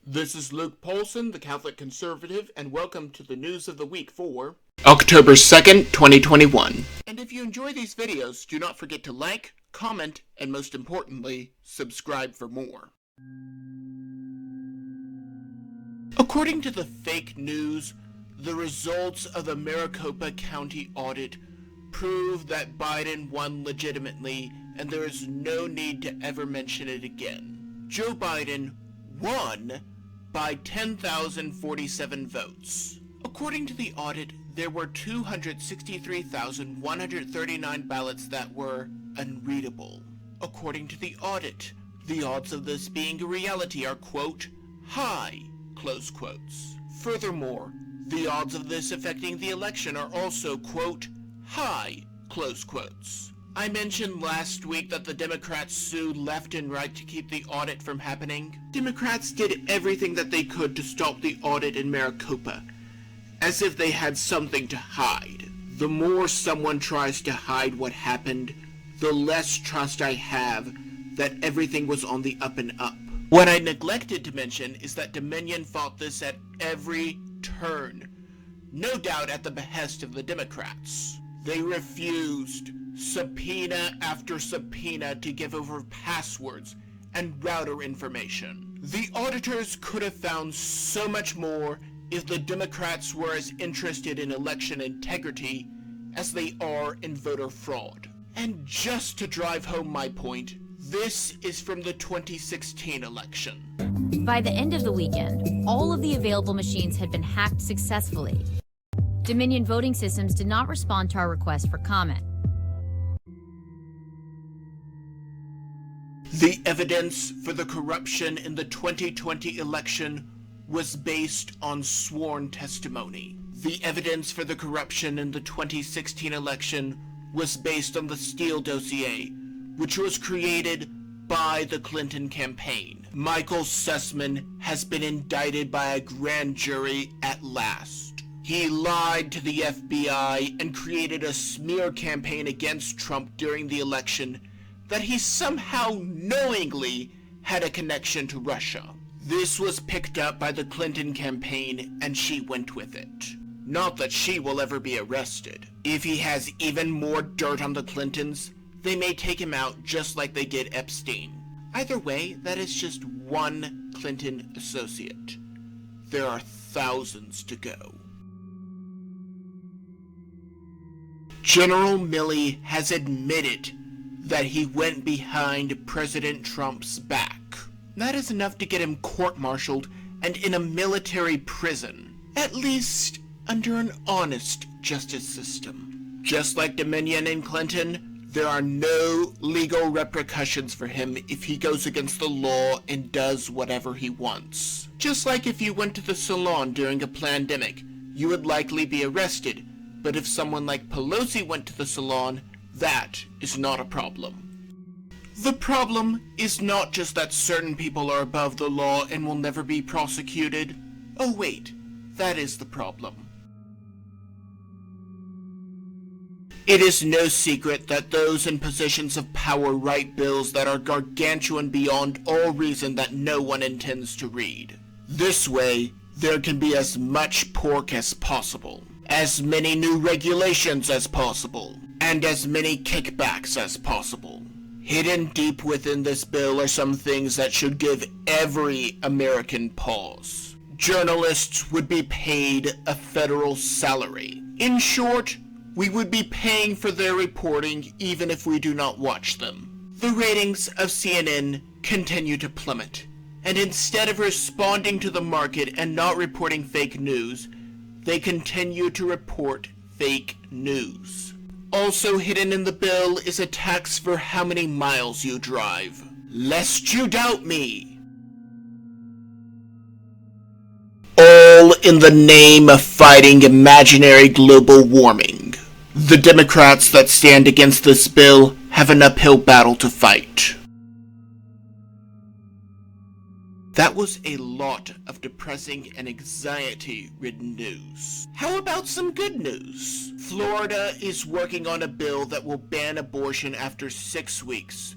This is Luke Paulson, the Catholic Conservative, and welcome to the News of the Week for October 2nd, 2021. And if you enjoy these videos, do not forget to like, comment, and most importantly, subscribe for more. According to the fake news, the results of the Maricopa County audit prove that Biden won legitimately, and there is no need to ever mention it again. Joe Biden won by 10,047 votes. According to the audit, there were 263,139 ballots that were unreadable. According to the audit, the odds of this being a reality are, quote, high, close quotes. Furthermore, the odds of this affecting the election are also, quote, high, close quotes. I mentioned last week that the Democrats sued left and right to keep the audit from happening. Democrats did everything that they could to stop the audit in Maricopa, as if they had something to hide. The more someone tries to hide what happened, the less trust I have that everything was on the up and up. What I neglected to mention is that Dominion fought this at every turn, no doubt at the behest of the Democrats. They refused subpoena after subpoena to give over passwords and router information. The auditors could have found so much more if the Democrats were as interested in election integrity as they are in voter fraud. And just to drive home my point, this is from the 2016 election. By the end of the weekend, all of the available machines had been hacked successfully. Dominion voting systems did not respond to our request for comment. The evidence for the corruption in the 2020 election was based on sworn testimony. The evidence for the corruption in the 2016 election was based on the Steele dossier, which was created by the Clinton campaign. Michael Sussman has been indicted by a grand jury at last. He lied to the FBI and created a smear campaign against Trump during the election that he somehow knowingly had a connection to Russia. This was picked up by the Clinton campaign and she went with it. Not that she will ever be arrested. If he has even more dirt on the Clintons, they may take him out just like they did Epstein. Either way, that is just one Clinton associate. There are thousands to go. General Milley has admitted that he went behind President Trump's back. That is enough to get him court-martialed and in a military prison, at least under an honest justice system. Just like Dominion and Clinton, there are no legal repercussions for him if he goes against the law and does whatever he wants. Just like if you went to the salon during a pandemic, you would likely be arrested, but if someone like Pelosi went to the salon, that is not a problem. The problem is not just that certain people are above the law and will never be prosecuted. Oh wait, that is the problem. It is no secret that those in positions of power write bills that are gargantuan beyond all reason that no one intends to read. This way, there can be as much pork as possible, as many new regulations as possible, and as many kickbacks as possible. Hidden deep within this bill are some things that should give every American pause. Journalists would be paid a federal salary. In short, we would be paying for their reporting even if we do not watch them. The ratings of CNN continue to plummet, and instead of responding to the market and not reporting fake news, they continue to report fake news. Also hidden in the bill is a tax for how many miles you drive. Lest you doubt me. All in the name of fighting imaginary global warming. The Democrats that stand against this bill have an uphill battle to fight. That was a lot of depressing and anxiety-ridden news. How about some good news? Florida is working on a bill that will ban abortion after 6 weeks,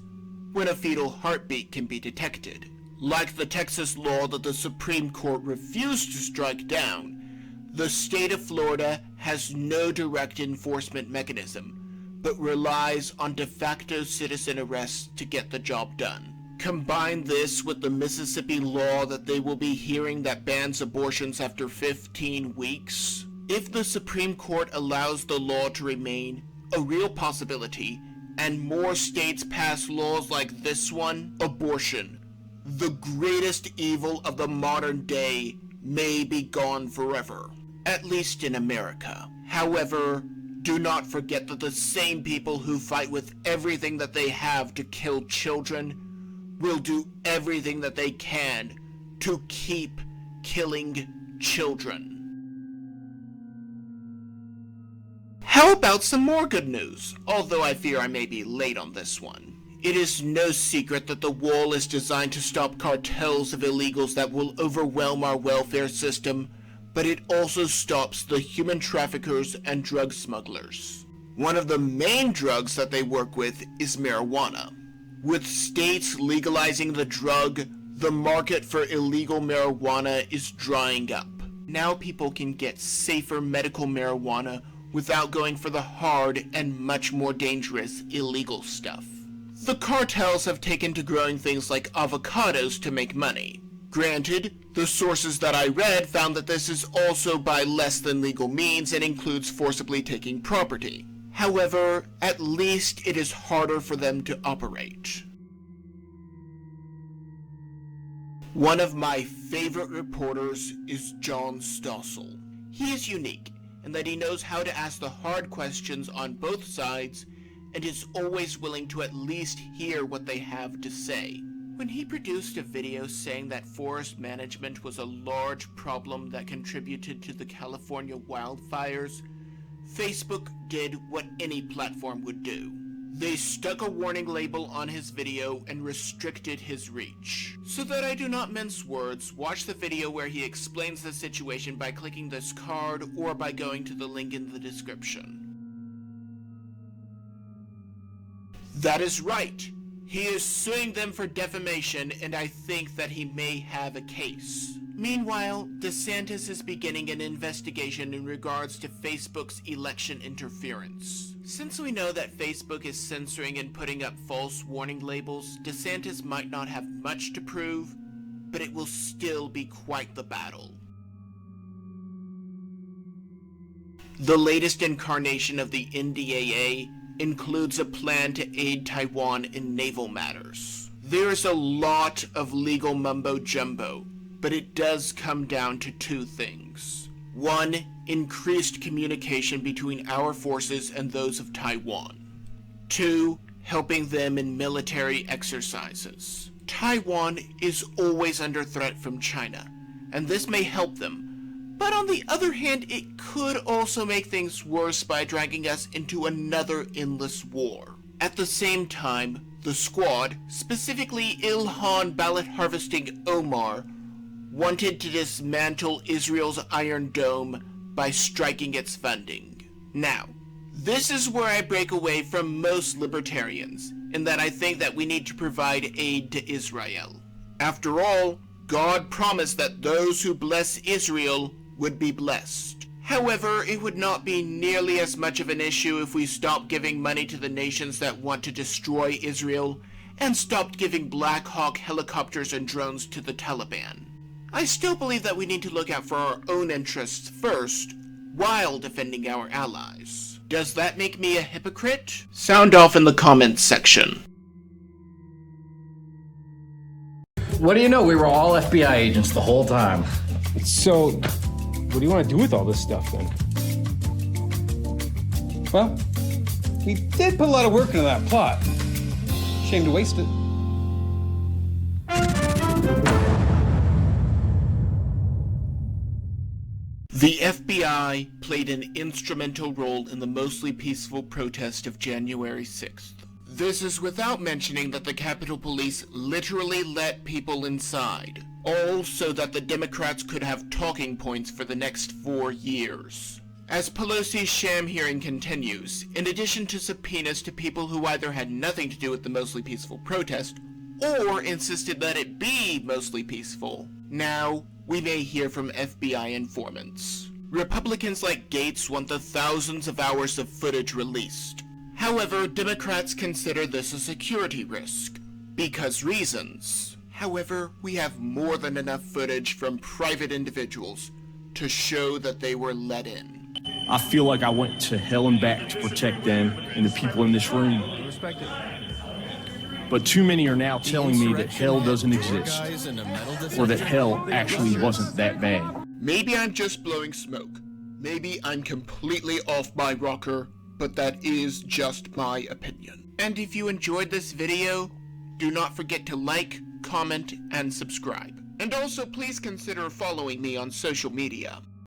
when a fetal heartbeat can be detected. Like the Texas law that the Supreme Court refused to strike down, the state of Florida has no direct enforcement mechanism, but relies on de facto citizen arrests to get the job done. Combine this with the Mississippi law that they will be hearing that bans abortions after 15 weeks. If the Supreme Court allows the law to remain a real possibility, and more states pass laws like this one, abortion, the greatest evil of the modern day, may be gone forever. At least in America. However, do not forget that the same people who fight with everything that they have to kill children will do everything that they can to keep killing children. How about some more good news? Although I fear I may be late on this one. It is no secret that the wall is designed to stop cartels of illegals that will overwhelm our welfare system, but it also stops the human traffickers and drug smugglers. One of the main drugs that they work with is marijuana. With states legalizing the drug, the market for illegal marijuana is drying up. Now people can get safer medical marijuana without going for the hard and much more dangerous illegal stuff. The cartels have taken to growing things like avocados to make money. Granted, the sources that I read found that this is also by less than legal means and includes forcibly taking property. However, at least it is harder for them to operate. One of my favorite reporters is John Stossel. He is unique in that he knows how to ask the hard questions on both sides and is always willing to at least hear what they have to say. When he produced a video saying that forest management was a large problem that contributed to the California wildfires, Facebook did what any platform would do. They stuck a warning label on his video and restricted his reach. So that I do not mince words, watch the video where he explains the situation by clicking this card or by going to the link in the description. That is right. He is suing them for defamation, and I think that he may have a case. Meanwhile, DeSantis is beginning an investigation in regards to Facebook's election interference. Since we know that Facebook is censoring and putting up false warning labels, DeSantis might not have much to prove, but it will still be quite the battle. The latest incarnation of the NDAA includes a plan to aid Taiwan in naval matters. There is a lot of legal mumbo-jumbo, but it does come down to two things. One, increased communication between our forces and those of Taiwan. Two, helping them in military exercises. Taiwan is always under threat from China, and this may help them. But on the other hand, it could also make things worse by dragging us into another endless war. At the same time, the Squad, specifically Ilhan ballot-harvesting Omar, wanted to dismantle Israel's Iron Dome by striking its funding. Now, this is where I break away from most libertarians, in that I think that we need to provide aid to Israel. After all, God promised that those who bless Israel would be blessed. However, it would not be nearly as much of an issue if we stopped giving money to the nations that want to destroy Israel and stopped giving Black Hawk helicopters and drones to the Taliban. I still believe that we need to look out for our own interests first, while defending our allies. Does that make me a hypocrite? Sound off in the comments section. What do you know? We were all FBI agents the whole time. So, what do you want to do with all this stuff then? Well, we did put a lot of work into that plot. Shame to waste it. The FBI played an instrumental role in the mostly peaceful protest of January 6th. This is without mentioning that the Capitol Police literally let people inside, all so that the Democrats could have talking points for the next 4 years. As Pelosi's sham hearing continues, in addition to subpoenas to people who either had nothing to do with the mostly peaceful protest, or insisted that it be mostly peaceful. Now, we may hear from FBI informants. Republicans like Gates want the thousands of hours of footage released. However, Democrats consider this a security risk, because reasons. However, we have more than enough footage from private individuals to show that they were let in. I feel like I went to hell and back to protect them and the people in this room. But too many are now telling me that hell doesn't exist, or that hell actually wasn't that bad. Maybe I'm just blowing smoke. Maybe I'm completely off my rocker, but that is just my opinion. And if you enjoyed this video, do not forget to like, comment, and subscribe. And also please consider following me on social media.